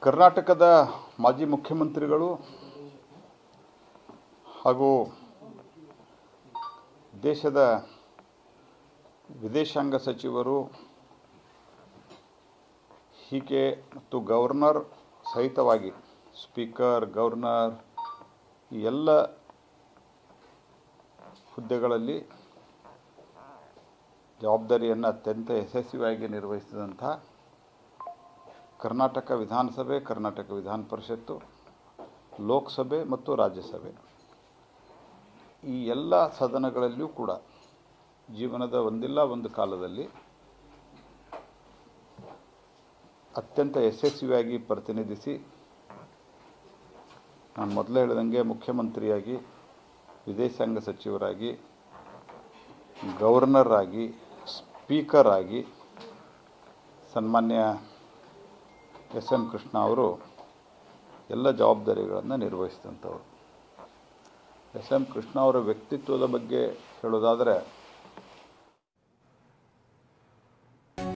ಕರ್ನಾಟಕದ ಮಾಜಿ ಮುಖ್ಯಮಂತ್ರಿಗಳು ಹಾಗೂ ದೇಶದ ವಿದೇಶಾಂಗ ಸಚಿವರು ಹೀಗೆ ಮತ್ತು ಗವರ್ನರ್ ಸಹಿತವಾಗಿ ಸ್ಪೀಕರ್, ಗವರ್ನರ್ ಈ ಎಲ್ಲ ಹುದ್ದೆಗಳಲ್ಲಿ ಜವಾಬ್ದಾರಿಯನ್ನು ಅತ್ಯಂತ ಯಶಸ್ವಿಯಾಗಿ ನಿರ್ವಹಿಸಿದಂಥ ಕರ್ನಾಟಕ ವಿಧಾನಸಭೆ, ಕರ್ನಾಟಕ ವಿಧಾನ ಪರಿಷತ್ತು, ಲೋಕಸಭೆ ಮತ್ತು ರಾಜ್ಯಸಭೆ ಈ ಎಲ್ಲ ಸದನಗಳಲ್ಲಿಯೂ ಕೂಡ ಜೀವನದ ಒಂದಿಲ್ಲ ಒಂದು ಕಾಲದಲ್ಲಿ ಅತ್ಯಂತ ಯಶಸ್ವಿಯಾಗಿ ಪ್ರತಿನಿಧಿಸಿ, ನಾನು ಮೊದಲೇ ಹೇಳಿದಂಗೆ ಮುಖ್ಯಮಂತ್ರಿಯಾಗಿ, ವಿದೇಶಾಂಗ ಸಚಿವರಾಗಿ, ಗವರ್ನರ್ ಆಗಿ, ಸ್ಪೀಕರ್ ಆಗಿ ಸನ್ಮಾನ್ಯ ಎಸ್.ಎಂ. ಕೃಷ್ಣ ಅವರು ಎಲ್ಲ ಜವಾಬ್ದಾರಿಗಳನ್ನು ನಿರ್ವಹಿಸಿದಂಥವ್ರು. ಎಸ್.ಎಂ. ಕೃಷ್ಣ ಅವರ ವ್ಯಕ್ತಿತ್ವದ ಬಗ್ಗೆ ಹೇಳೋದಾದರೆ